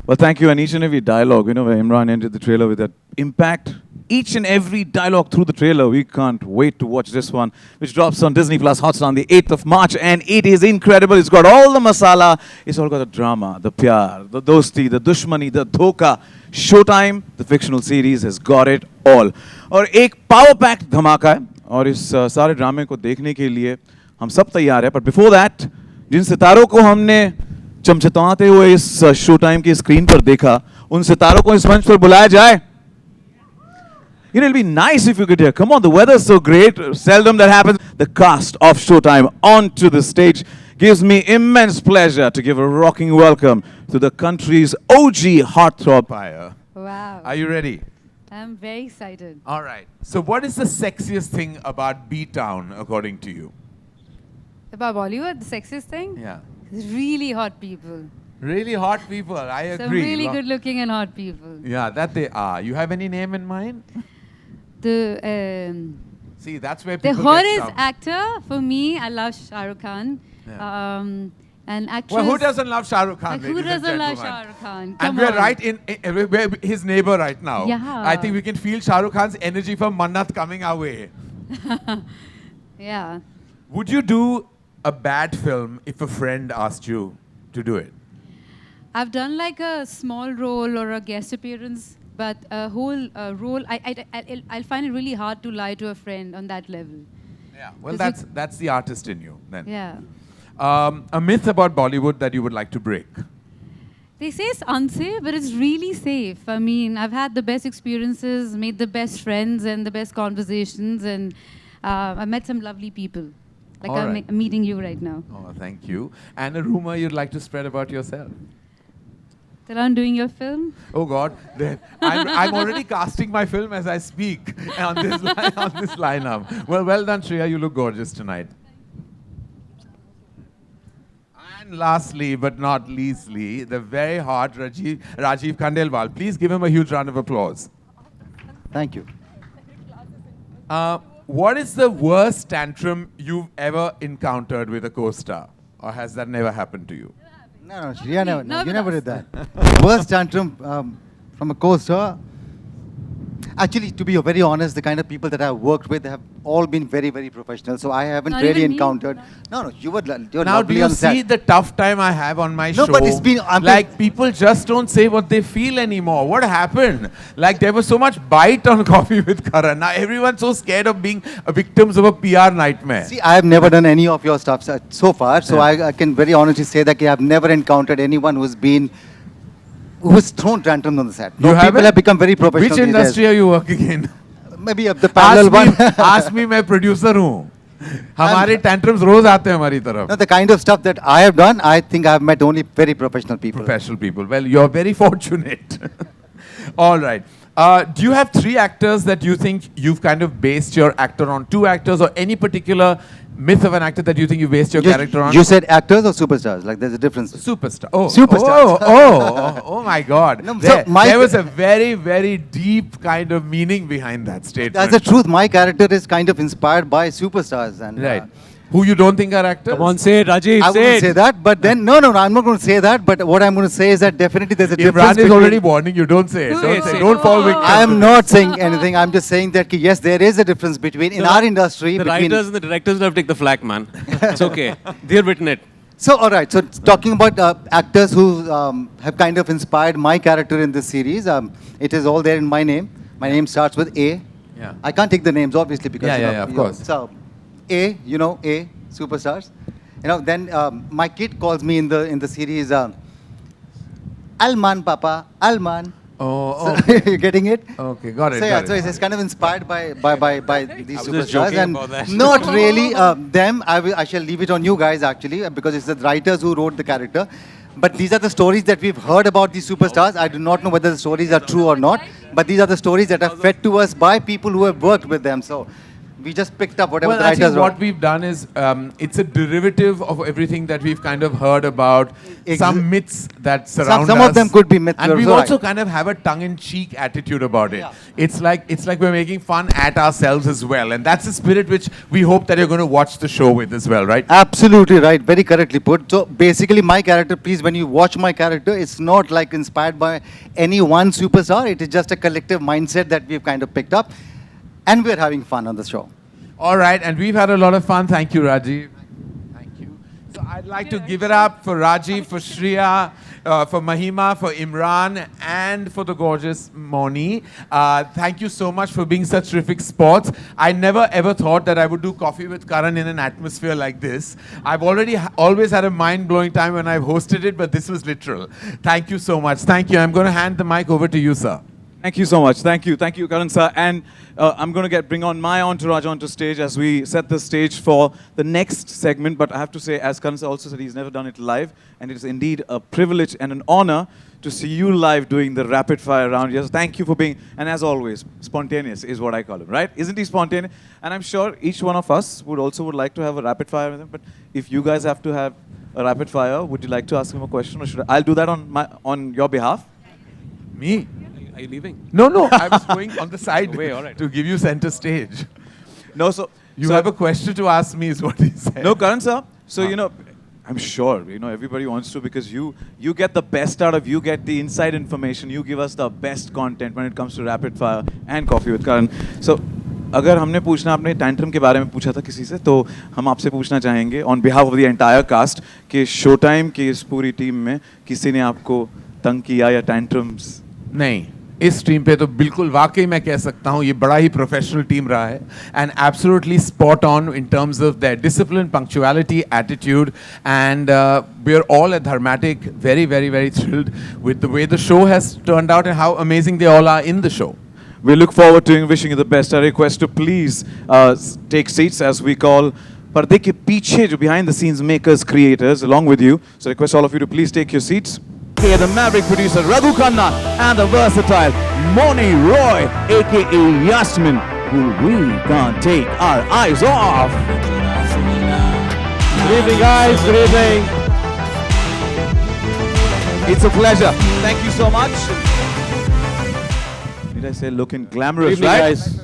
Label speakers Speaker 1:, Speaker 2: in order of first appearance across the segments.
Speaker 1: Well, thank you. And each and every dialogue, where Imran entered the trailer with that impact, each and every dialogue through the trailer, we can't wait to watch this one, which drops on Disney Plus Hotstar on the 8th of March. And it is incredible. It's got all the masala. It's all got the drama, the pyar, the dosti, the dushmani, the dhoka. Showtime, the fictional series, has got it all. और एक power packed धमाका है और इस सारे ड्रामे को देखने के लिए हम सब तैयार हैं. But before that, जिन सितारों को हमने चमचमाते हुए इस शो टाइम की स्क्रीन पर देखा, उन सितारों को इस मंच पर बुलाया जाए. It'll be nice if you could hear. Come on, the weather's so great. Seldom that happens. The cast of Showtime onto the stage. Gives me immense pleasure to give a rocking welcome to the country's OG heartthrob.
Speaker 2: Wow.
Speaker 3: Are you ready?
Speaker 2: I'm very excited.
Speaker 3: All right. So what is the sexiest thing about B-Town, according to you?
Speaker 2: About Bollywood, the sexiest thing?
Speaker 3: Yeah.
Speaker 2: It's really hot people.
Speaker 3: Really hot people. I agree.
Speaker 2: Some really good looking and hot people.
Speaker 3: Yeah, that they are. You have any name in mind? See, that's where people
Speaker 2: the hottest actor for me, I love Shah Rukh Khan.
Speaker 3: Yeah.
Speaker 2: And actress.
Speaker 3: Well, who doesn't love Shah Rukh Khan?
Speaker 2: Like, who doesn't love Shah Rukh Khan?
Speaker 3: And we're right in we're his neighbor right now.
Speaker 2: Yeah.
Speaker 3: I think we can feel Shah Rukh Khan's energy from Mannat coming our way.
Speaker 2: Yeah.
Speaker 3: Would you do a bad film if a friend asked you to do it?
Speaker 2: I've done like a small role or a guest appearance, but a whole role, I'll find it really hard to lie to a friend on that level.
Speaker 3: Yeah. Well, that's the artist in you then.
Speaker 2: Yeah.
Speaker 3: A myth about Bollywood that you would like to break?
Speaker 2: They say it's unsafe, but it's really safe. I mean, I've had the best experiences, made the best friends and the best conversations, and I met some lovely people. Like I'm meeting you right now.
Speaker 3: Oh, thank you. And a rumor you'd like to spread about yourself?
Speaker 2: That I'm doing your film?
Speaker 3: Oh God, I'm already casting my film as I speak on this lineup. Well done, Shriya. You look gorgeous tonight. And lastly, but not leastly, the very hot Rajeev Khandelwal. Please give him a huge round of applause.
Speaker 4: Thank you.
Speaker 3: What is the worst tantrum you've ever encountered with a co-star? Or has that never happened to you?
Speaker 4: No, Shriya never. No, you never did that. Worst tantrum from a co-star. Actually, to be very honest, the kind of people that I've worked with have all been very, very professional. So I haven't
Speaker 2: Not
Speaker 4: really
Speaker 2: even me?
Speaker 4: encountered. No, you're
Speaker 3: Now,
Speaker 4: lovely
Speaker 3: do you
Speaker 4: on set.
Speaker 3: see the tough time I have on my show?
Speaker 4: No, but it's been...
Speaker 3: like, people just don't say what they feel anymore. What happened? Like, there was so much bite on Coffee with Karan. Now, everyone's so scared of being victims of a PR nightmare.
Speaker 4: See, I have never done any of your stuff so far. So I can very honestly say that I have never encountered anyone who's thrown tantrums on the set. No, people have become very professional.
Speaker 3: Which industry are you working in?
Speaker 4: Maybe the parallel one.
Speaker 3: Ask me, मैं producer हूँ. हमारे tantrums रोज आते हैं हमारी तरफ.
Speaker 4: No, the kind of stuff that I have done, I think I have met only very professional people.
Speaker 3: Professional people. Well, you're very fortunate. All right. Do you have 3 actors that you think you've kind of based your actor on? 2 actors or any particular myth of an actor that you think you based your character on?
Speaker 4: You said actors or superstars? Like there's a difference.
Speaker 3: Superstar. Oh,
Speaker 4: superstars.
Speaker 3: Oh my God.
Speaker 4: No,
Speaker 3: there was a very, very deep kind of meaning behind that statement.
Speaker 4: That's the truth. My character is kind of inspired by superstars. And,
Speaker 3: right. Who you don't think are actors?
Speaker 5: Come on, say it, Rajeev.
Speaker 4: I wouldn't say that, but then, no, I'm not going to say that. But what I'm going to say is that definitely there's a difference.
Speaker 3: Imran is already warning you. Don't say it. Don't fall victim.
Speaker 4: I'm not saying anything. I'm just saying that, yes, there is a difference between, in our industry.
Speaker 5: The writers and the directors will have to take the flak, man. It's okay. They've written it.
Speaker 4: So, all right. So, talking about actors who have kind of inspired my character in this series, it is all there in my name. My name starts with A.
Speaker 3: Yeah.
Speaker 4: I can't take the names, obviously, because,
Speaker 3: of course.
Speaker 4: So, A, A, superstars. Then my kid calls me in the series, Alman, Papa, Alman.
Speaker 3: Oh,
Speaker 4: so, you're getting it?
Speaker 3: Okay, got it.
Speaker 4: So it's kind of inspired by these superstars, and
Speaker 5: about that.
Speaker 4: not really them. I shall leave it on you guys actually, because it's the writers who wrote the character. But these are the stories that we've heard about these superstars. I do not know whether the stories are true or not, but these are the stories that are fed to us by people who have worked with them. So We just picked up whatever
Speaker 3: Well,
Speaker 4: the
Speaker 3: I
Speaker 4: writers
Speaker 3: think
Speaker 4: wrote.
Speaker 3: what we've done is it's a derivative of everything that we've kind of heard about, some myths that surround us.
Speaker 4: Some of them could be myths.
Speaker 3: And
Speaker 4: You're
Speaker 3: we
Speaker 4: so
Speaker 3: also
Speaker 4: right.
Speaker 3: kind of have a tongue-in-cheek attitude about it.
Speaker 4: Yeah.
Speaker 3: It's like we're making fun at ourselves as well, and that's the spirit which we hope that you're going to watch the show with as well, right?
Speaker 4: Absolutely right. Very correctly put. So basically, my character, please, when you watch my character, it's not like inspired by any one superstar. It is just a collective mindset that we've kind of picked up. And we're having fun on the show.
Speaker 3: All right, and we've had a lot of fun. Thank you, Rajeev. Thank you. So I'd like to give it up for Rajeev, for Shriya, for Mahima, for Imran, and for the gorgeous Mouni. Thank you so much for being such terrific sports. I never ever thought that I would do coffee with Karan in an atmosphere like this. I've already always had a mind-blowing time when I've hosted it, but this was literal. Thank you so much. Thank you. I'm going to hand the mic over to you, sir.
Speaker 1: Thank you so much. Thank you, Karan sir. And I'm going to bring on my entourage onto stage as we set the stage for the next segment. But I have to say, as Karan sir also said, he's never done it live, and it is indeed a privilege and an honor to see you live doing the rapid fire round. Yes, thank you for being, and as always, spontaneous is what I call him, right? Isn't he spontaneous? And I'm sure each one of us would like to have a rapid fire with him. But if you guys have to have a rapid fire, would you like to ask him a question, or should I'll do that on your behalf?
Speaker 3: Me?
Speaker 5: Are you leaving?
Speaker 3: No, I was going on the side
Speaker 5: Away, all right.
Speaker 3: to give you center stage.
Speaker 1: No, so
Speaker 3: You
Speaker 1: so-
Speaker 3: have a question to ask me is what he said.
Speaker 1: No, Karan sir. So, I'm sure, everybody wants to, because you get the best out of, you get the inside information, you give us the best content when it comes to rapid fire and coffee with Karan. So, अगर हमने पूछना अपने tantrum के बारे में पूछा था किसी से, तो हम आपसे पूछना चाहेंगे on behalf of the entire cast कि शो टाइम की इस पूरी टीम में किसी ने आपको तंग किया या टैंट्रम्स?
Speaker 3: नहीं, इस टीम पे तो बिल्कुल वाकई मैं कह सकता हूँ ये बड़ा ही प्रोफेशनल टीम रहा है and absolutely spot on in terms of their discipline, punctuality, attitude and we are all at Dharmatic very, very, very thrilled with the way the show has turned out and how amazing they all are in the show.
Speaker 1: We look forward to wishing you the best. I request to please take seats as we call पर्दे के पीछे जो behind the scenes makers, creators along with you. So I request all of you to please take your seats. Okay, the maverick producer Raghu Khanna and the versatile Mouni Roy, aka Yasmin, who we can't take our eyes off.
Speaker 5: Good evening, guys. Good evening.
Speaker 1: It's a pleasure. Thank you so much. Did I say looking glamorous,
Speaker 5: Good evening,
Speaker 1: right?
Speaker 5: guys.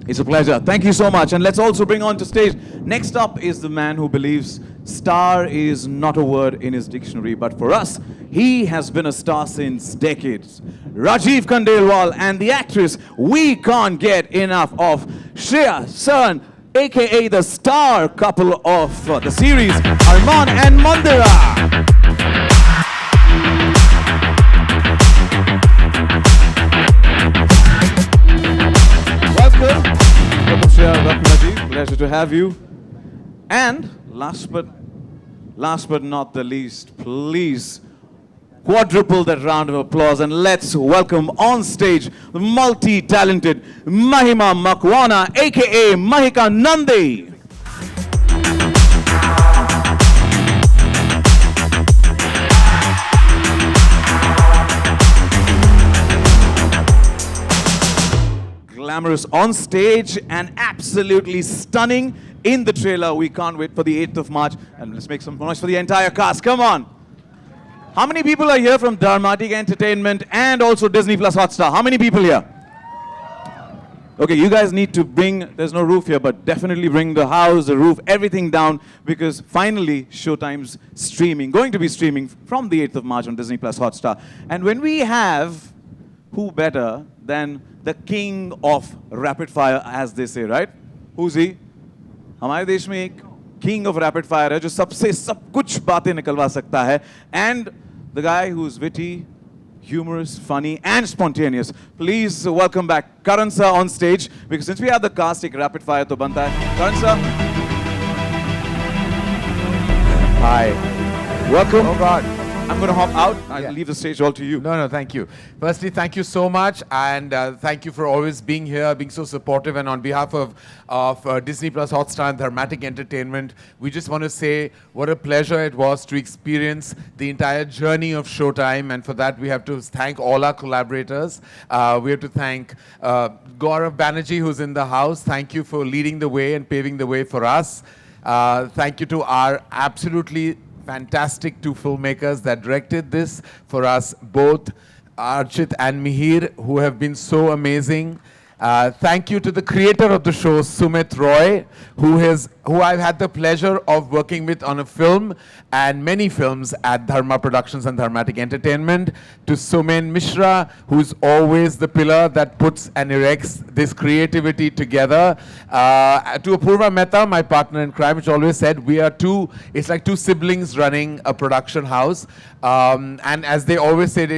Speaker 1: It's a pleasure. Thank you so much. And let's also bring on to stage. Next up is the man who believes star is not a word in his dictionary, but for us, he has been a star since decades. Rajeev Khandelwal and the actress we can't get enough of, Shriya Saran, aka the star couple of the series, Arman and Mandira. Welcome, Shriya, welcome Rajeev. Pleasure to have you. And last but not the least, please quadruple that round of applause and let's welcome on stage the multi-talented Mahima Makwana, aka Mahika Nandi. Glamorous on stage and absolutely stunning in the trailer. We can't wait for the 8th of March. And let's make some noise for the entire cast. Come on. How many people are here from Dharmatic Entertainment and also Disney Plus Hotstar? How many people here? Okay, you guys need to bring, there's no roof here, but definitely bring the house, the roof, everything down, because finally Showtime's streaming, going to be streaming from the 8th of March on Disney Plus Hotstar. And when we have, who better than the king of rapid fire, as they say, right? Who's he? हमारे देश में एक king of rapid fire है जो सबसे सब कुछ बातें निकलवा सकता है, and the guy who's witty, humorous, funny, and spontaneous. Please welcome back Karan sir on stage, because since we have the cast, एक rapid fire तो बनता है. Karan sir.
Speaker 3: Hi.
Speaker 1: Welcome.
Speaker 3: Oh God.
Speaker 1: I'm going to hop out. I'll
Speaker 3: Yeah.
Speaker 1: leave the stage all to you.
Speaker 3: No, thank you. Firstly, thank you so much, and thank you for always being here, being so supportive. And on behalf of Disney Plus Hotstar and Dharmatic Entertainment, we just want to say what a pleasure it was to experience the entire journey of Showtime. And for that, we have to thank all our collaborators. We have to thank Gaurav Banerjee, who's in the house. Thank you for leading the way and paving the way for us. Thank you to our absolutely fantastic two filmmakers that directed this for us, both Archit and Mihir, who have been so amazing. Thank you to the creator of the show, Sumit Roy, who I've had the pleasure of working with on a film and many films at Dharma Productions and Dharmatic Entertainment. To Sumen Mishra, who's always the pillar that puts and erects this creativity together. To Apurva Mehta, my partner in crime, which always said it's like two siblings running a production house. And as they always said,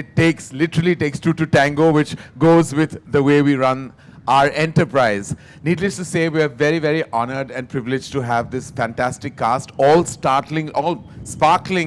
Speaker 3: literally takes two to tango, which goes with the way we run our enterprise. Needless to say, we are very, very honored and privileged to have this fantastic cast, all sparkling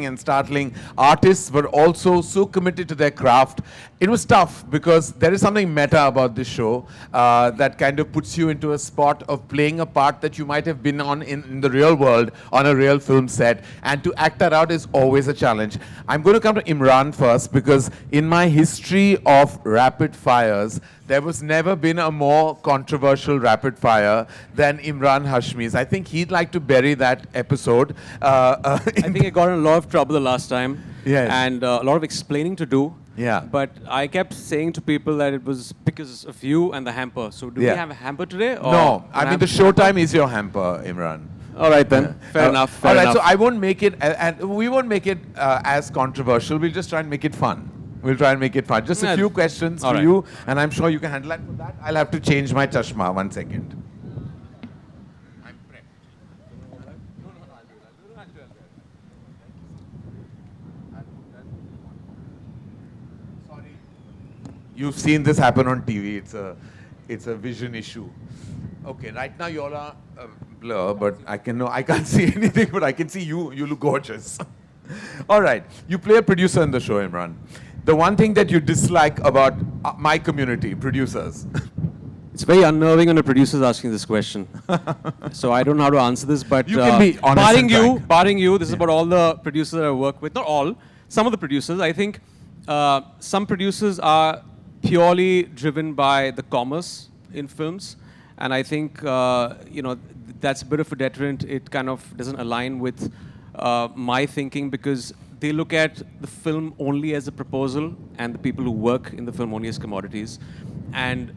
Speaker 3: and startling artists, but also so committed to their craft. It was tough because there is something meta about this show that kind of puts you into a spot of playing a part that you might have been on in the real world, on a real film set. And to act that out is always a challenge. I'm going to come to Emraan first, because in my history of rapid fires, there was never been a more controversial rapid fire than Emraan Hashmi's. I think he'd like to bury that episode.
Speaker 5: I think I got in a lot of trouble the last time.
Speaker 3: Yes.
Speaker 5: And a lot of explaining to do.
Speaker 3: Yeah.
Speaker 5: But I kept saying to people that it was because of you and the hamper. So do we have a hamper today? Or
Speaker 3: No, I mean the Showtime is your hamper, Emraan.
Speaker 5: All right then. Fair enough.
Speaker 3: All right,
Speaker 5: enough.
Speaker 3: so I won't make it, and we won't make it as controversial. We'll just try and make it fun. We'll try and make it fun. Just a
Speaker 5: Yeah.
Speaker 3: few questions
Speaker 5: All
Speaker 3: for
Speaker 5: right.
Speaker 3: you, and I'm sure you can handle it. For that, I'll have to change my chashma. 1 second. I'm prepped. Sorry. You've seen this happen on TV. It's a vision issue. Okay, right now you all are blur, but I can't see anything, but I can see you. You look gorgeous. All right, you play a producer in the show, Emraan. The one thing that you dislike about my community, producers.
Speaker 5: It's very unnerving when a producer is asking this question. So I don't know how to answer this, but
Speaker 3: You can be honest and
Speaker 5: barring you, this is about all the producers that I work with. Not all, some of the producers. I think some producers are purely driven by the commerce in films, and I think that's a bit of a deterrent. It kind of doesn't align with my thinking, because they look at the film only as a proposal and the people who work in the film only as commodities. And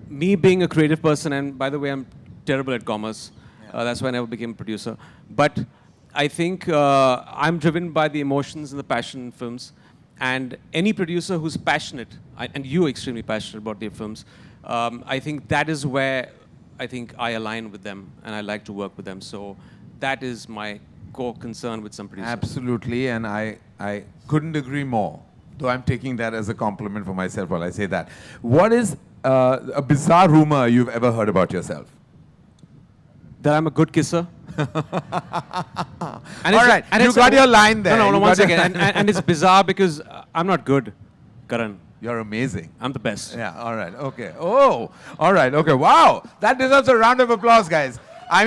Speaker 5: me being a creative person, and by the way, I'm terrible at commerce. That's why I never became a producer. But I think I'm driven by the emotions and the passion in films. And any producer who's passionate, and you're extremely passionate about their films, I think that is where I think I align with them, and I like to work with them. So that is my core concern with some producers.
Speaker 3: Absolutely, and I couldn't agree more, though I'm taking that as a compliment for myself while I say that. What is a bizarre rumor you've ever heard about yourself?
Speaker 5: That I'm a good kisser.
Speaker 3: All right, you got your line there.
Speaker 5: No,
Speaker 3: You
Speaker 5: one
Speaker 3: got your-
Speaker 5: second. And it's bizarre because I'm not good, Karan.
Speaker 3: You're amazing.
Speaker 5: I'm the best.
Speaker 3: Yeah, all right, okay. Oh, all right, okay. Wow, that deserves a round of applause, guys. I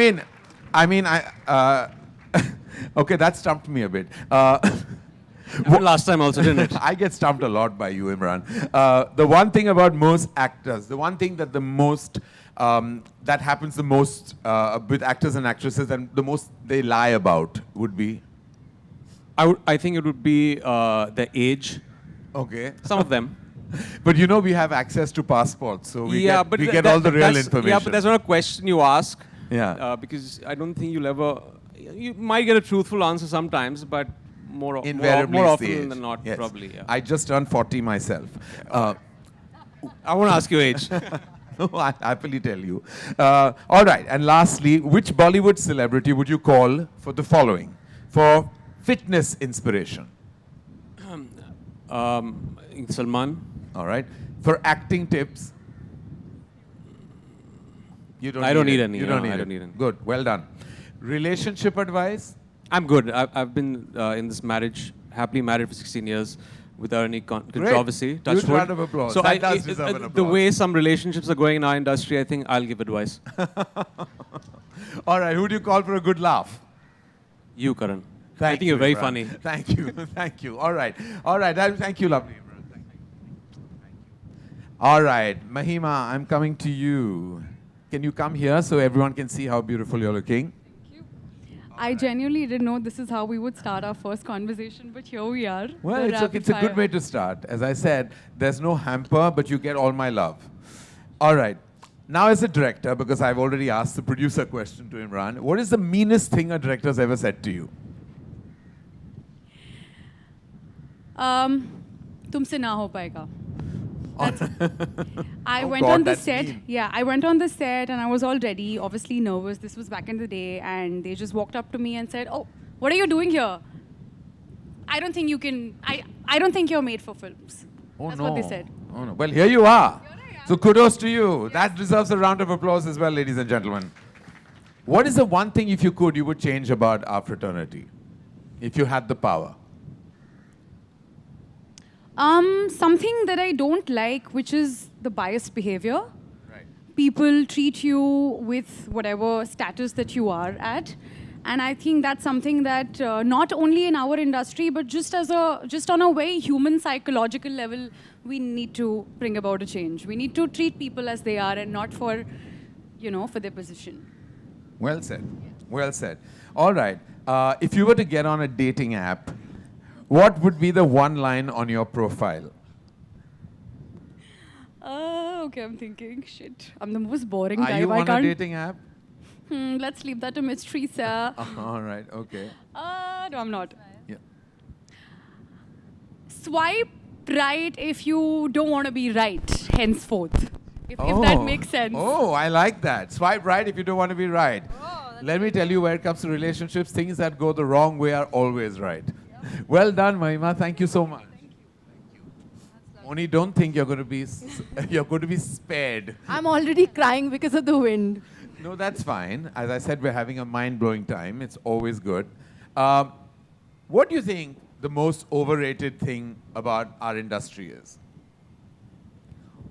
Speaker 3: okay, that stumped me a bit.
Speaker 5: Happened last time also, didn't it?
Speaker 3: I get stumped a lot by you, Emraan. The one thing about most actors, the one thing that that happens the most with actors and actresses, and the most they lie about would be?
Speaker 5: I think it would be their age.
Speaker 3: Okay.
Speaker 5: Some of them.
Speaker 3: But we have access to passports, so we get
Speaker 5: that-
Speaker 3: all the real
Speaker 5: that's-
Speaker 3: information.
Speaker 5: Yeah, but that's not a question you ask.
Speaker 3: Yeah.
Speaker 5: Because I don't think you might get a truthful answer sometimes, but more
Speaker 3: Invariably
Speaker 5: more
Speaker 3: it's the
Speaker 5: often
Speaker 3: age.
Speaker 5: than not,
Speaker 3: Yes.
Speaker 5: probably. Yeah.
Speaker 3: I just turned 40 myself.
Speaker 5: I won't ask your age.
Speaker 3: No, I'll happily tell you. All right, and lastly, which Bollywood celebrity would you call for the following? For fitness inspiration.
Speaker 5: Salman.
Speaker 3: All right. For acting tips.
Speaker 5: I don't need any.
Speaker 3: You don't
Speaker 5: No,
Speaker 3: need
Speaker 5: I
Speaker 3: it.
Speaker 5: don't need any.
Speaker 3: Good. Well done. Relationship advice.
Speaker 5: I'm good. I've been in this marriage happily married for 16 years without any controversy. Touch
Speaker 3: Huge
Speaker 5: wood.
Speaker 3: round of applause.
Speaker 5: So
Speaker 3: That does deserve an
Speaker 5: the
Speaker 3: applause.
Speaker 5: way some relationships are going in our industry, I think I'll give advice.
Speaker 3: All right, who do you call for a good laugh?
Speaker 5: You, Karan.
Speaker 3: Thank
Speaker 5: I think you're very
Speaker 3: Imran.
Speaker 5: funny.
Speaker 3: Thank you. Thank you. All right. Thank you, lovely. Imran. Thank you. All right, Mahima, I'm coming to you. Can you come here so everyone can see how beautiful you're looking?
Speaker 6: I genuinely didn't know this is how we would start our first conversation, but here we are.
Speaker 3: Well,
Speaker 6: the
Speaker 3: it's a
Speaker 6: rapid
Speaker 3: good
Speaker 6: fire.
Speaker 3: way to start. As I said, there's no hamper, but you get all my love. All right. Now, as a director, because I've already asked the producer question to Imran, what is the meanest thing a director's ever said to you?
Speaker 6: तुमसे ना हो पाएगा. I
Speaker 3: Oh
Speaker 6: went
Speaker 3: God,
Speaker 6: on the
Speaker 3: that's
Speaker 6: set.
Speaker 3: mean.
Speaker 6: Yeah, I went on the set and I was all ready, obviously nervous. This was back in the day, and they just walked up to me and said, "Oh, what are you doing here? I don't think you can. I don't think you're made for films."
Speaker 3: Oh,
Speaker 6: That's
Speaker 3: no.
Speaker 6: what they said.
Speaker 3: Oh, no. Well, here you are. So kudos to you. That deserves a round of applause as well, ladies and gentlemen. What is the one thing, if you could, you would change about our fraternity? If you had the power?
Speaker 6: Something that I don't like, which is the biased behavior.
Speaker 3: Right.
Speaker 6: People treat you with whatever status that you are at. And I think that's something that not only in our industry, but just on a very human psychological level, we need to bring about a change. We need to treat people as they are and not for their position.
Speaker 3: Well said. Well said. All right. If you were to get on a dating app, what would be the one line on your profile?
Speaker 6: Okay, I'm thinking, shit, I'm the most boring
Speaker 3: Are
Speaker 6: guy.
Speaker 3: you
Speaker 6: Why
Speaker 3: on a
Speaker 6: can't?
Speaker 3: dating app?
Speaker 6: Let's leave that to mystery, sir.
Speaker 3: All right. Okay.
Speaker 6: No, I'm not.
Speaker 3: Yeah.
Speaker 6: Swipe right if you don't want to be right, henceforth. If that makes sense.
Speaker 3: Oh, I like that. Swipe right if you don't want to be right. Let me tell you, where it comes to relationships, things that go the wrong way are always right. Well done, Mahima. Thank you so much. Thank you. Only don't think you're going to be spared.
Speaker 7: I'm already crying because of the wind.
Speaker 3: No, that's fine. As I said, we're having a mind-blowing time. It's always good. What do you think the most overrated thing about our industry is?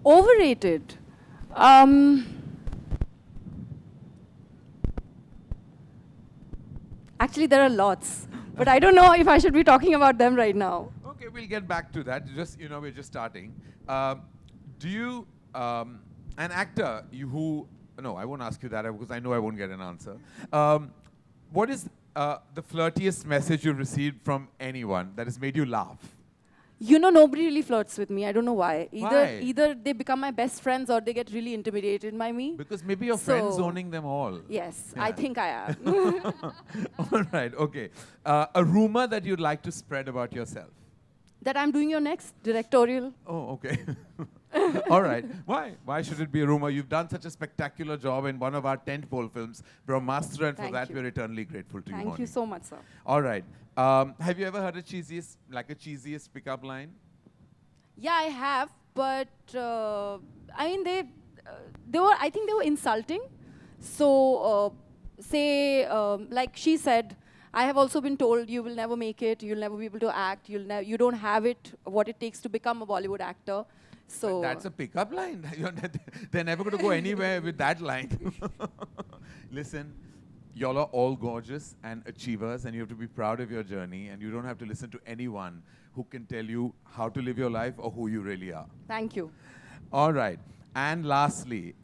Speaker 7: Overrated. Actually, there are lots, but I don't know if I should be talking about them right now.
Speaker 3: Okay, we'll get back to that. We're just starting. Do you, an actor who, no, I won't ask you that because I know I won't get an answer. What is the flirtiest message you've received from anyone that has made you laugh?
Speaker 7: Nobody really flirts with me. I don't know why.
Speaker 3: Why?
Speaker 7: Either they become my best friends or they get really intimidated by me.
Speaker 3: Because maybe your friend's owning them all.
Speaker 7: Yes,
Speaker 3: Yeah.
Speaker 7: I think I am.
Speaker 3: All right, okay. A rumor that you'd like to spread about yourself?
Speaker 7: That I'm doing your next directorial.
Speaker 3: Oh, okay. All right. Why? Why should it be a rumor? You've done such a spectacular job in one of our tentpole films, Brahmastra, and for
Speaker 7: Thank
Speaker 3: that
Speaker 7: you.
Speaker 3: we're eternally grateful to you.
Speaker 7: Thank you
Speaker 3: Mouni.
Speaker 7: so much, sir.
Speaker 3: All right. Have you ever heard a cheesiest pickup line?
Speaker 7: Yeah, I have, but I mean, I think they were insulting. So, like she said, I have also been told you will never make it, you'll never be able to act, you don't have what it takes to become a Bollywood actor. So
Speaker 3: That's a pickup line. They're never going to go anywhere with that line. Listen, y'all are all gorgeous and achievers, and you have to be proud of your journey, and you don't have to listen to anyone who can tell you how to live your life or who you really are.
Speaker 7: thank you.
Speaker 3: All right. And lastly,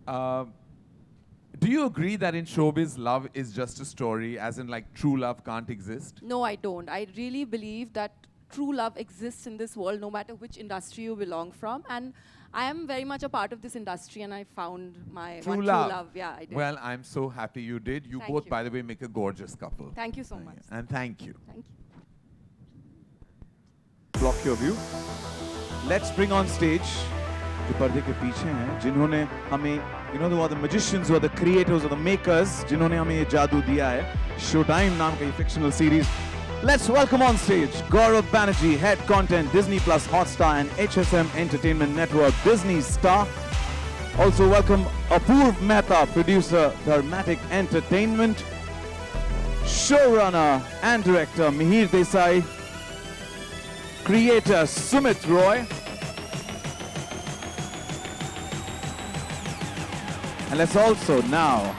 Speaker 3: do you agree that in showbiz, love is just a story, as in like true love can't exist?
Speaker 7: No, I don't. I really believe that true love exists in this world, no matter which industry you belong from. And I am very much a part of this industry, and I found my one true love. Yeah, I did.
Speaker 3: Well, I'm so happy you did. You
Speaker 7: Thank
Speaker 3: both,
Speaker 7: you.
Speaker 3: by the way, make a gorgeous couple.
Speaker 7: Thank you so much.
Speaker 3: And thank you.
Speaker 7: Thank you.
Speaker 1: Block your view. Let's bring on stage जो पर्दे के पीछे हैं जिन्होंने हमें who are the magicians, who are the creators, or the makers जिन्होंने हमें ये जादू दिया है Showtime नाम का ये fictional series. Let's welcome on stage Gaurav Banerjee, Head Content, Disney Plus Hotstar and HSM Entertainment Network, Disney Star. Also welcome Apurv Mehta, producer, Dharmatic Entertainment, showrunner and director Mihir Desai, creator Sumit Roy. And let's also now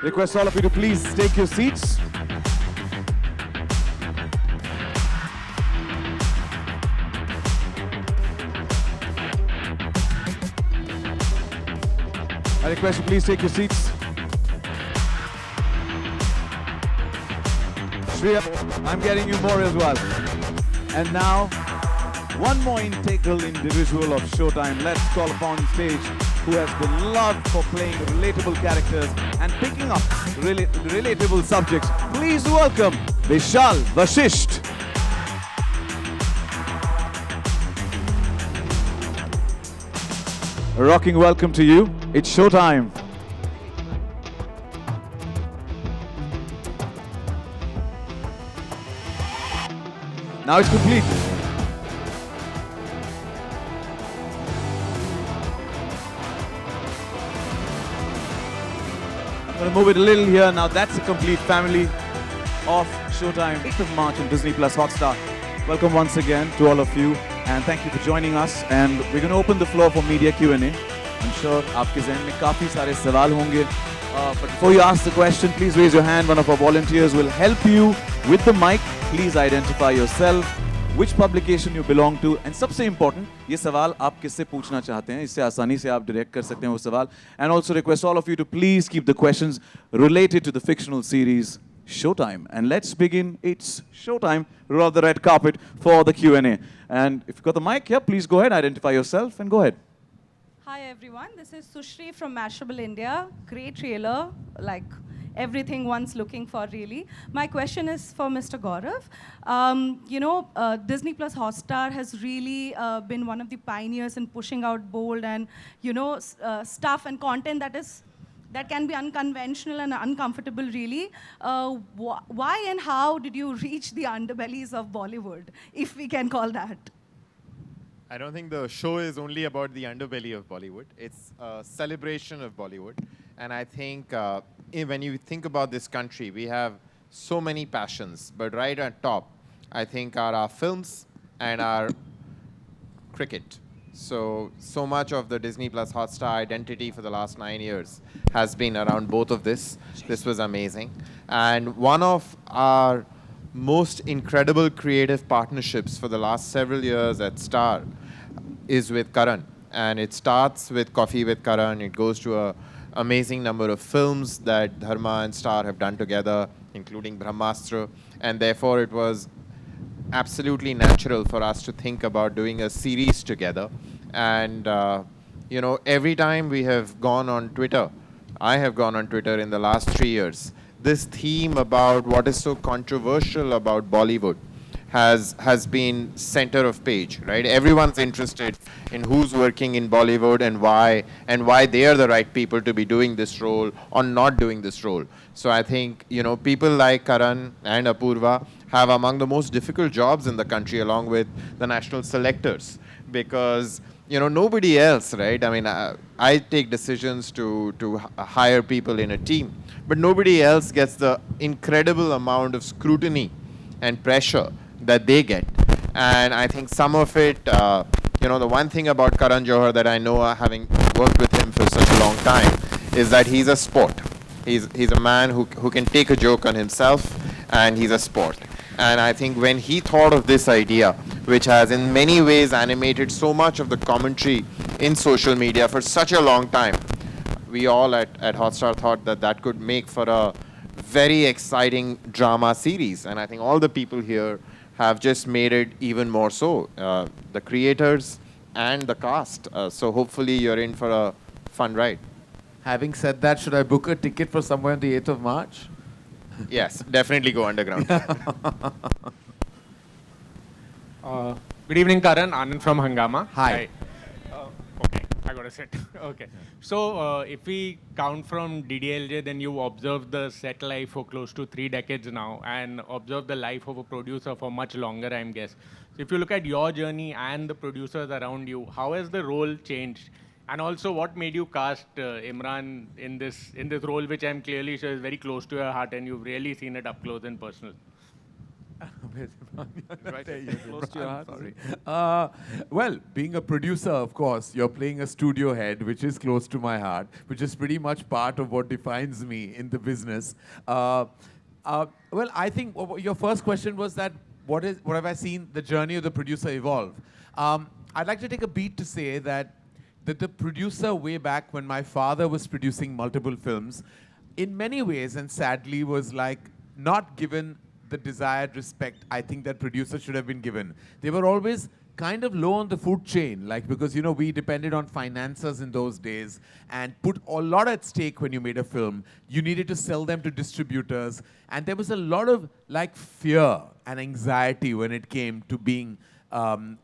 Speaker 1: request all of you to please take your seats. I request you please take your seats. Shriya, I'm getting you more as well. And now, one more integral individual of Showtime. Let's call upon stage who has been loved for playing relatable characters and picking up relatable subjects. Please welcome Vishal Vashisht. A rocking welcome to you. It's Showtime. Now it's complete. I'm going to move it a little here. Now that's a complete family of Showtime, 8th of March on Disney Plus Hotstar. Welcome once again to all of you, and thank you for joining us. And we're going to open the floor for media Q&A. I'm sure आपके ज़हन में काफ़ी सारे सवाल होंगे. But before you ask the question, please raise your hand. One of our volunteers will help you with the mic. Please identify yourself, which publication you belong to, and सबसे important, ये सवाल आप किससे पूछना चाहते हैं. इससे आसानी से आप direct कर सकते हैं वो सवाल. And also request all of you to please keep the questions related to the fictional series Showtime. And let's begin. It's Showtime. Roll out the red carpet for the Q&A. And if you've got the mic, yeah, please go ahead, identify yourself, and go ahead.
Speaker 8: Hi everyone, this is Sushri from Mashable India. Great trailer, like everything one's looking for really. My question is for Mr. Gaurav. Disney Plus Hotstar has really been one of the pioneers in pushing out bold and stuff and content that can be unconventional and uncomfortable really. Why and how did you reach the underbellies of Bollywood, if we can call that?
Speaker 9: I don't think the show is only about the underbelly of Bollywood. It's a celebration of Bollywood. And I think when you think about this country, we have so many passions. But right at top, I think are our films and our cricket. So much of the Disney Plus Hotstar identity for the last 9 years has been around both of this. This was amazing. And one of our most incredible creative partnerships for the last several years at Star is with Karan. And it starts with Coffee with Karan. It goes to an amazing number of films that Dharma and Star have done together, including Brahmastra. And therefore, it was absolutely natural for us to think about doing a series together. And, every time we have gone on Twitter, I have gone on Twitter in the last 3 years, this theme about what is so controversial about Bollywood has been center of page, right? Everyone's interested in who's working in Bollywood and why they are the right people to be doing this role or not doing this role. So I think, people like Karan and Apurva have among the most difficult jobs in the country along with the national selectors because, nobody else, right? I mean, I take decisions to hire people in a team, but nobody else gets the incredible amount of scrutiny and pressure that they get. And I think some of it, the one thing about Karan Johar that I know, having worked with him for such a long time, is that he's a sport. He's a man who can take a joke on himself, and he's a sport. And I think when he thought of this idea, which has in many ways animated so much of the commentary in social media for such a long time, we all at Hotstar thought that could make for a very exciting drama series. And I think all the people here have just made it even more so, the creators and the cast. So hopefully you're in for a fun ride.
Speaker 3: Having said that, should I book a ticket for somewhere on the 8th of March?
Speaker 9: Yes, definitely go underground.
Speaker 10: Good evening, Karan. Anand from Hangama.
Speaker 3: Hi.
Speaker 10: Okay, I got to sit. Okay. So, if we count from DDLJ, then you observed the set life for close to 3 decades now and observed the life of a producer for much longer, I'm guess. So, if you look at your journey and the producers around you, how has the role changed? And also, what made you cast Emraan in this role, which I'm clearly sure is very close to your heart, and you've really seen it up close and personal?
Speaker 3: Right.
Speaker 5: Close to your heart.
Speaker 3: Sorry. Well, being a producer, of course, you're playing a studio head, which is close to my heart, which is pretty much part of what defines me in the business. Well, I think your first question was that what have I seen the journey of the producer evolve? I'd like to take a beat to say that the producer way back when my father was producing multiple films, in many ways and sadly was like not given the desired respect I think that producers should have been given. They were always kind of low on the food chain, like because we depended on financiers in those days and put a lot at stake when you made a film. You needed to sell them to distributors, and there was a lot of like fear and anxiety when it came to being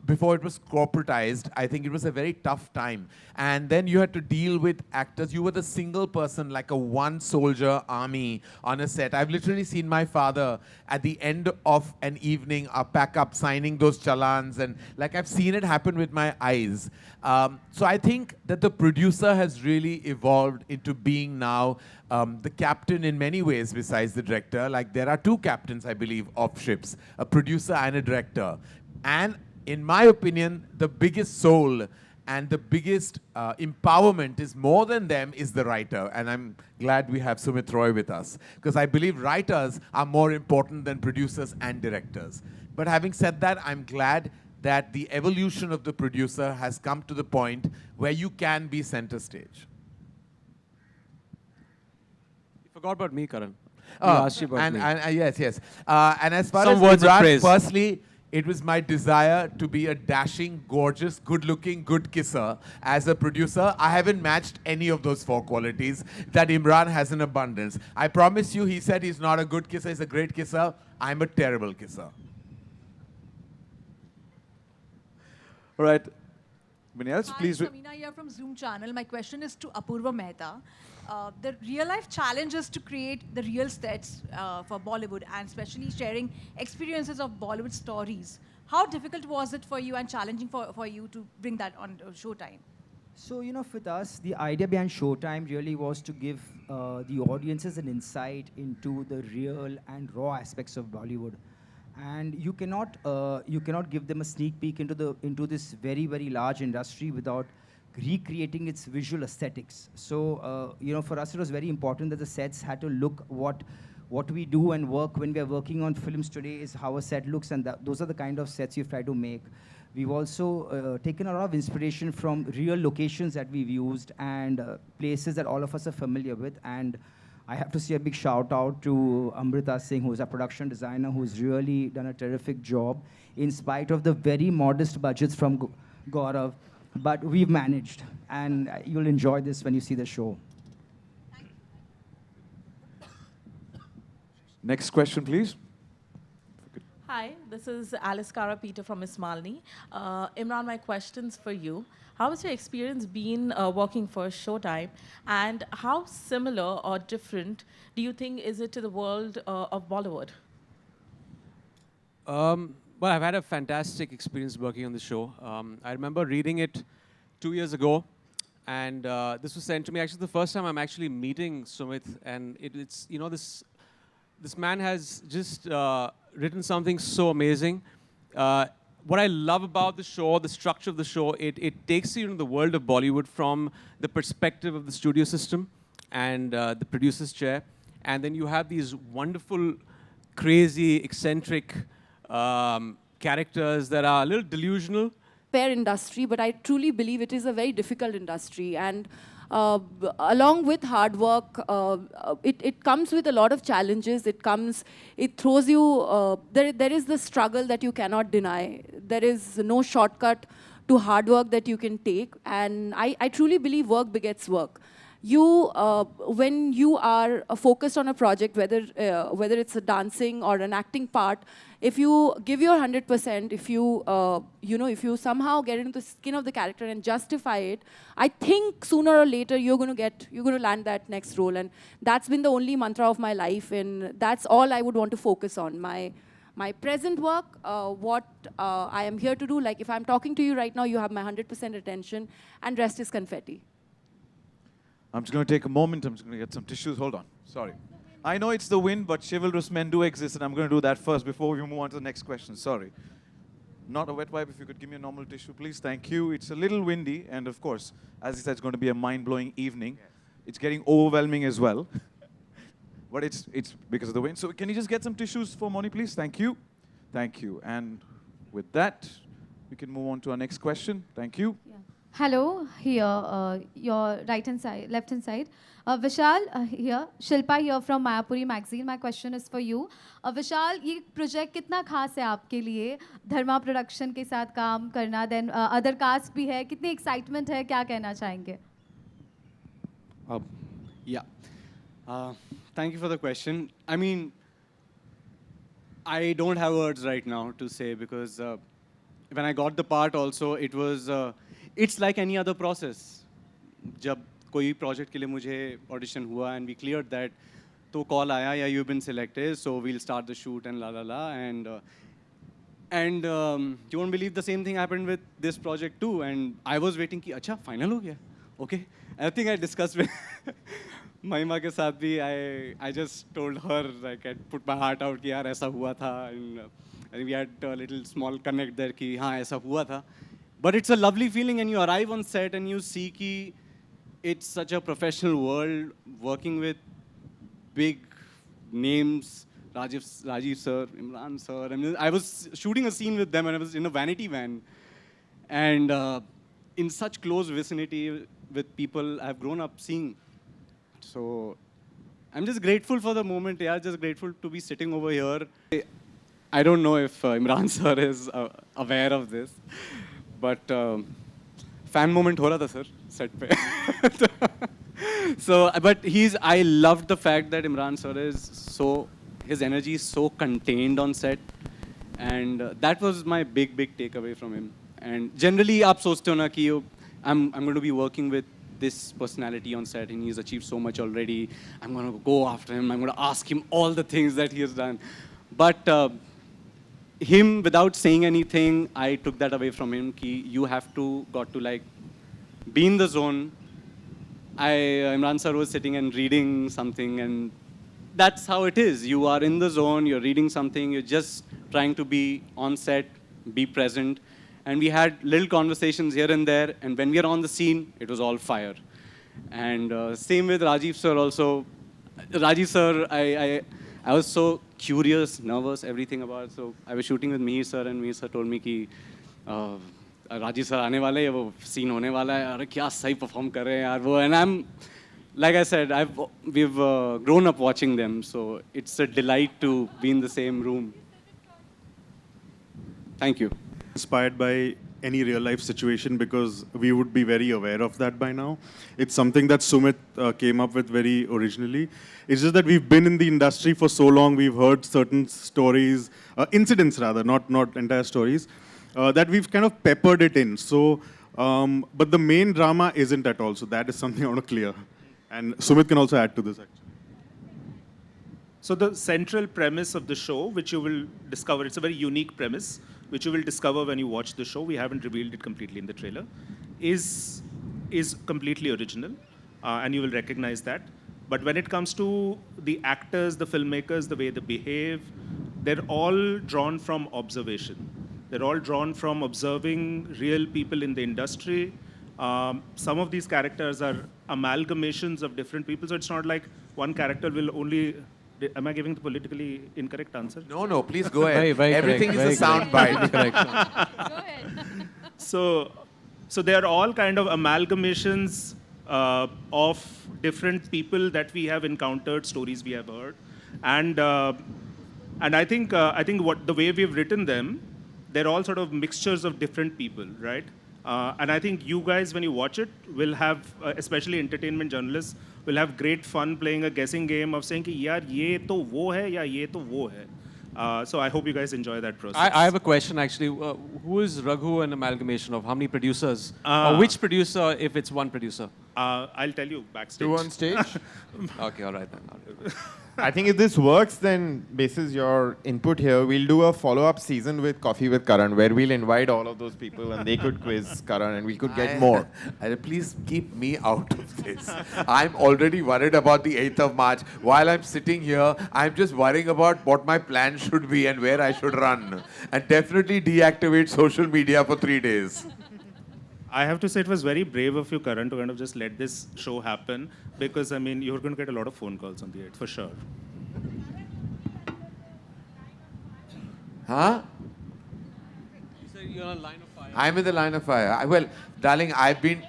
Speaker 3: before it was corporatized. I think it was a very tough time. And then you had to deal with actors. You were the single person, like a one-soldier army on a set. I've literally seen my father at the end of an evening pack up, signing those challans. And like I've seen it happen with my eyes. So I think that the producer has really evolved into being now the captain in many ways besides the director. Like there are two captains, I believe, of ships, a producer and a director. And in my opinion, the biggest soul and the biggest empowerment is more than them is the writer. And I'm glad we have Sumit Roy with us, because I believe writers are more important than producers and directors. But having said that, I'm glad that the evolution of the producer has come to the point where you can be center stage.
Speaker 5: You forgot about me, Karan. You asked you about me.
Speaker 3: Yes. And as far
Speaker 5: Some
Speaker 3: as
Speaker 5: words of
Speaker 3: Emraan,
Speaker 5: praise.
Speaker 3: firstly, it was my desire to be a dashing, gorgeous, good-looking, good kisser. As a producer, I haven't matched any of those four qualities that Emraan has in abundance. I promise you, he said he's not a good kisser, he's a great kisser. I'm a terrible kisser.
Speaker 1: All right. Anyone else,
Speaker 11: Hi,
Speaker 1: please?
Speaker 11: Samina here from Zoom channel. My question is to Apurva Mehta. The real-life challenge is to create the real sets for Bollywood, and especially sharing experiences of Bollywood stories. How difficult was it for you and challenging for you to bring that on Showtime?
Speaker 12: So, with us, the idea behind Showtime really was to give the audiences an insight into the real and raw aspects of Bollywood. And you cannot give them a sneak peek into this very, very large industry without recreating its visual aesthetics. So, for us, it was very important that the sets had to look what we do and work when we are working on films today is how a set looks, and those are the kind of sets we've tried to make. We've also taken a lot of inspiration from real locations that we've used and places that all of us are familiar with. And I have to say a big shout out to Amrita Singh, who's a production designer, who's really done a terrific job in spite of the very modest budgets from Gaurav. But we've managed, and you'll enjoy this when you see the show.
Speaker 1: Next question, please.
Speaker 13: Hi, this is Alice Cara Peter from Miss Malini. Imran, my question's for you. How has your experience been working for Showtime, and how similar or different do you think is it to the world of Bollywood?
Speaker 5: Well, I've had a fantastic experience working on the show. I remember reading it 2 years ago, and this was sent to me. Actually, the first time I'm actually meeting Sumit, and it's this man has just written something so amazing. What I love about the show, the structure of the show, it takes you into the world of Bollywood from the perspective of the studio system and the producer's chair, and then you have these wonderful, crazy, eccentric characters that are a little delusional.
Speaker 7: Fair industry, but I truly believe it is a very difficult industry. And along with hard work, it comes with a lot of challenges. It throws you, there is the struggle that you cannot deny. There is no shortcut to hard work that you can take. And I truly believe work begets work. When you are focused on a project, whether it's a dancing or an acting part, if you give your 100%, if you somehow get into the skin of the character and justify it, I think sooner or later you're going to land that next role. And that's been the only mantra of my life, and that's all I would want to focus on. My present work, what I am here to do, like if I'm talking to you right now, you have my 100% attention, and rest is confetti.
Speaker 1: I'm just going to take a moment. I'm just going to get some tissues. Hold on. Sorry. I know it's the wind, but chivalrous men do exist, and I'm going to do that first before we move on to the next question. Sorry. Not a wet wipe. If you could give me a normal tissue, please. Thank you. It's a little windy, and of course, as he said, it's going to be a mind-blowing evening. Yes. It's getting overwhelming as well. But it's because of the wind. So can you just get some tissues for Mouni, please? Thank you. Thank you. And with that, we can move on to our next question. Thank you.
Speaker 14: Yeah. Hello, here, your right-hand side, left-hand side. Vishal, here. Shilpa here from Mayapuri magazine. My question is for you. Vishal, ये project कितना खास है आपके लिए? धर्मा production के साथ काम करना, then other cast भी है. कितनी excitement है? क्या कहना चाहेंगे?
Speaker 15: Yeah. Thank you for the question. I mean, I don't have words right now to say because when I got the part also, it was, it's like any other process. जब कोई project के लिए मुझे audition हुआ and we cleared that, तो call आया, yeah, you've been selected, so we'll start the shoot and la. And you won't believe the same thing happened with this project too. And I was waiting कि अच्छा final हो गया, okay. I think I discussed with Mahima के साथ भी, I just told her, like, I put my heart out कि यार ऐसा हुआ था, and I think we had a little small connect there कि हाँ ऐसा हुआ था. But it's a lovely feeling, and you arrive on set and you see कि it's such a professional world, working with big names, Rajeev sir, Emraan sir. I mean, I was shooting a scene with them and I was in a vanity van, and in such close vicinity with people I've grown up seeing. So I'm just grateful for the moment. Yeah, just grateful to be sitting over here. I don't know if Emraan sir is aware of this, but fan moment ho raha tha sir set pe. So, but I loved the fact that Emraan sir is his energy is so contained on set, and that was my big takeaway from him. And generally, आप सोचते हो ना कि I'm going to be working with this personality on set, and he's achieved so much already. I'm going to go after him. I'm going to ask him all the things that he has done. But him, without saying anything, I took that away from him. Ki you got to like be in the zone. Emraan sir was sitting and reading something, and that's how it is. You are in the zone. You're reading something. You're just trying to be on set, be present. And we had little conversations here and there, and when we are on the scene, it was all fire. And same with Rajeev sir also. Rajeev sir, I was so curious, nervous, everything about it. So I was shooting with Mihir sir, and Mihir sir told me कि Rajeev sir आने वाले हैं, वो scene होने वाला है, अरे क्या सही perform कर रहे हैं यार वो. And I'm, like I said, we've grown up watching them, so it's a delight to be in the same room. Thank you.
Speaker 16: Inspired by any real life situation, because we would be very aware of that by now. It's something that Sumit came up with very originally. It's just that we've been in the industry for so long, we've heard certain stories, incidents rather, not entire stories, that we've kind of peppered it in. So, but the main drama isn't at all, so that is something I want to clear. And Sumit can also add to this actually.
Speaker 17: So the central premise of the show, which you will discover, it's a very unique premise, which you will discover when you watch the show. We haven't revealed it completely in the trailer, is completely original, and you will recognize that. But when it comes to the actors, the filmmakers, the way they behave, they're all drawn from observation. They're all drawn from observing real people in the industry. Some of these characters are amalgamations of different people, so it's not like one character will only... Am I giving the politically incorrect answer?
Speaker 3: No, please go ahead.
Speaker 17: Very
Speaker 3: Everything
Speaker 17: correct,
Speaker 3: is a sound bite.
Speaker 17: Go ahead. So they are all kind of amalgamations of different people that we have encountered, stories we have heard, and I think what the way we've written them, they're all sort of mixtures of different people, right? And I think you guys, when you watch it, will have, especially entertainment journalists, will have great fun playing a guessing game of saying कि यार ये तो वो है या ये तो वो है. So I hope you guys enjoy that process.
Speaker 5: I have a question actually. Who is Raghu an amalgamation of? How many producers? Or which producer if it's one producer?
Speaker 17: I'll tell you backstage.
Speaker 9: Two on stage? Okay, all right then. I think if this works, then basis your input here, we'll do a follow-up season with Coffee with Karan, where we'll invite all of those people and they could quiz Karan and we could get more.
Speaker 18: Please keep me out of this. I'm already worried about the 8th of March. While I'm sitting here, I'm just worrying about what my plan should be and where I should run. And definitely deactivate social media for 3 days.
Speaker 17: I have to say it was very brave of you, Karan, to kind of just let this show happen because, I mean, you're going to get a lot of phone calls on the 8th, for sure.
Speaker 18: Huh?
Speaker 5: You said you're on line of fire.
Speaker 18: I'm in the line of fire. Well, darling, I've been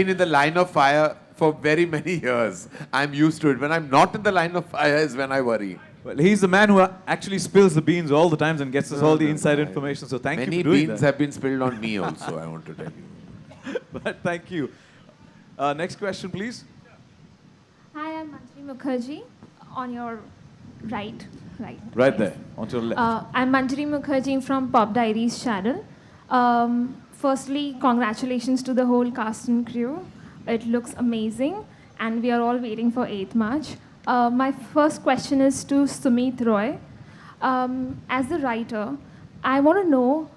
Speaker 18: in the line of fire for very many years. I'm used to it. When I'm not in the line of fire is when I worry.
Speaker 1: Well, he's the man who actually spills the beans all the times and gets us all the inside information. So thank you for doing that.
Speaker 18: Many beans have been spilled on me also, I want to tell you.
Speaker 1: But thank you. Next question, please.
Speaker 19: Hi, I'm Manjari Mukherjee. On your right.
Speaker 1: Right there, on your left.
Speaker 19: I'm Manjari Mukherjee from Pop Diaries channel. Firstly, congratulations to the whole cast and crew. It looks amazing, and we are all waiting for 8th March. My first question is to Sumit Roy. As a writer, I want to know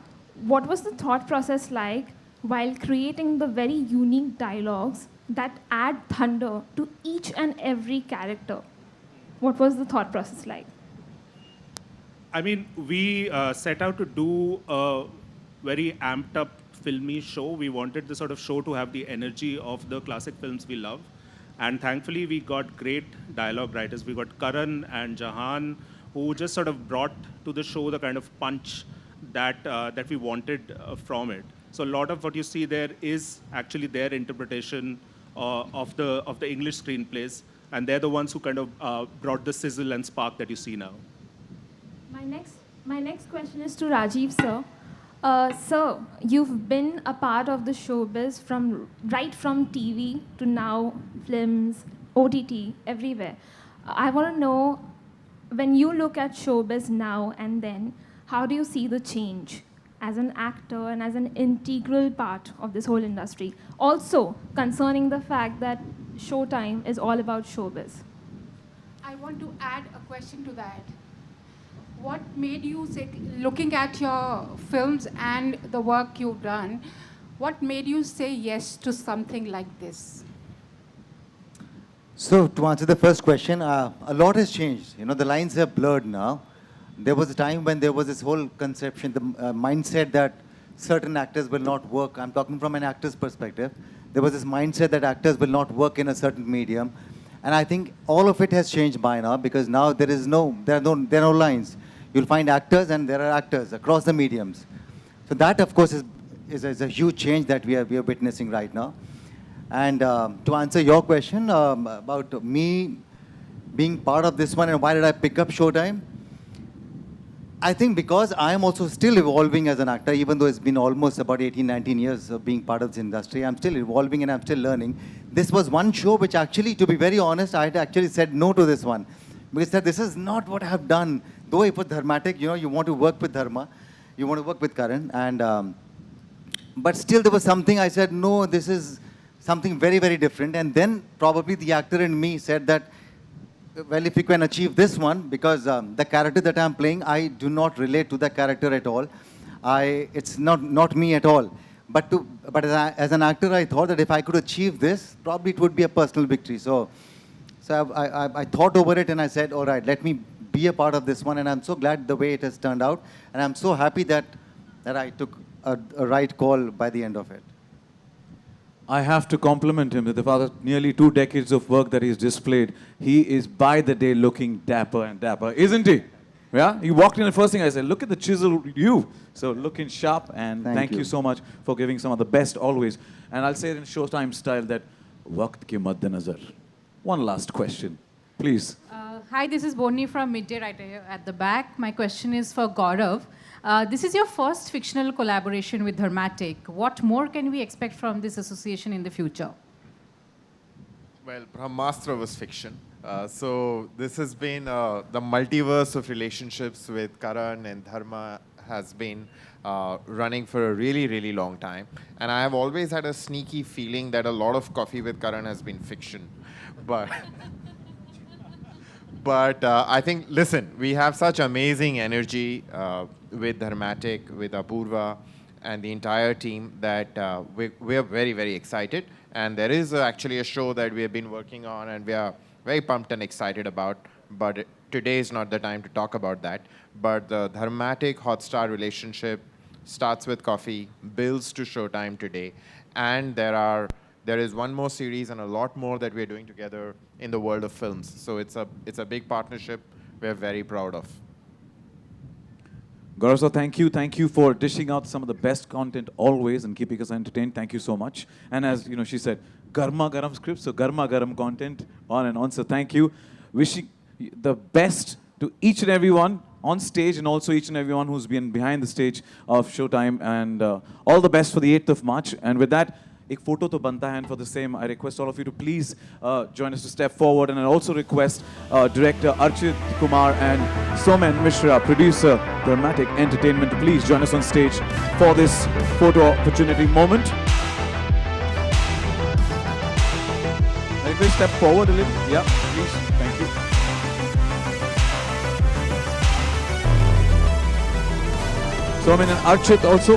Speaker 19: what was the thought process like while creating the very unique dialogues that add thunder to each and every character. What was the thought process like?
Speaker 17: I mean, we set out to do a very amped up filmy show. We wanted the sort of show to have the energy of the classic films we love. And thankfully, we got great dialogue writers. We got Karan and Jahan, who just sort of brought to the show the kind of punch that we wanted from it. So a lot of what you see there is actually their interpretation of the English screenplays, and they're the ones who kind of brought the sizzle and spark that you see now.
Speaker 19: My next question is to Rajeev, sir. Sir, you've been a part of the showbiz right from TV to now films, OTT, everywhere. I want to know, when you look at showbiz now and then, how do you see the change as an actor and as an integral part of this whole industry? Also, concerning the fact that Showtime is all about showbiz.
Speaker 20: I want to add a question to that. What made you say, looking at your films and the work you've done, what made you say yes to something like this?
Speaker 4: So to answer the first question, a lot has changed. You know, the lines have blurred now. There was a time when there was this whole conception, the mindset that certain actors will not work. I'm talking from an actor's perspective. There was this mindset that actors will not work in a certain medium. And I think all of it has changed by now, because now there are no lines. You'll find actors and there are actors across the mediums. So that, of course, is a huge change that we are witnessing right now. And to answer your question about me being part of this one and why did I pick up Showtime, I think because I am also still evolving as an actor, even though it's been almost about 18, 19 years of being part of this industry. I'm still evolving and I'm still learning. This was one show which actually, to be very honest, I had actually said no to this one. Because this is not what I have done. Though if it's Dharmatic, you know, you want to work with Dharma, you want to work with Karan, and but still there was something I said, no, this is something very, very different. And then probably the actor in me said that, well, if you can achieve this one, because the character that I'm playing, I do not relate to the character at all. It's not me at all. But as an actor, I thought that if I could achieve this, probably it would be a personal victory. So I thought over it and I said, all right, let me be a part of this one. And I'm so glad the way it has turned out. And I'm so happy that I took a right call by the end of it.
Speaker 1: I have to compliment him that after nearly 2 decades of work that he's displayed, he is by the day looking dapper and dapper, isn't he? Yeah? He walked in and first thing I said, look at the chisel you. So looking sharp, and thank you so much for giving some of the best always. And I'll say it in Showtime style that waqt ke maddenazar. One last question, please.
Speaker 21: Hi, this is Boni from Midday right here at the back. My question is for Gaurav. This is your first fictional collaboration with Dharmatic. What more can we expect from this association in the future?
Speaker 9: Well, Brahmastra was fiction. So this has been the multiverse of relationships with Karan and Dharma has been running for a really, really long time. And I have always had a sneaky feeling that a lot of Coffee with Karan has been fiction. But, but I think, listen, we have such amazing energy with Dharmatic, with Apurva, and the entire team that we are very, very excited. And there is actually a show that we have been working on, and we are very pumped and excited about. But today is not the time to talk about that. But the Dharmatic Hotstar relationship starts with Coffee, builds to Showtime today, and there is one more series and a lot more that we are doing together in the world of films. So it's a big partnership we're very proud of.
Speaker 1: Gaurav, so thank you for dishing out some of the best content always and keeping us entertained. Thank you so much. And as you know, she said, garma garam script, so garma garam content, on and on. So thank you. Wishing the best to each and everyone on stage and also each and everyone who's been behind the stage of Showtime, and all the best for the 8th of March. And with that, ek photo to banta hai, and for the same, I request all of you to please join us to step forward. And I also request director Archit Kumar and Somen Mishra, producer Dharmatic Entertainment, to please join us on stage for this photo opportunity moment. I request step forward a little. Yeah, please. Thank you. Somen and Archit also.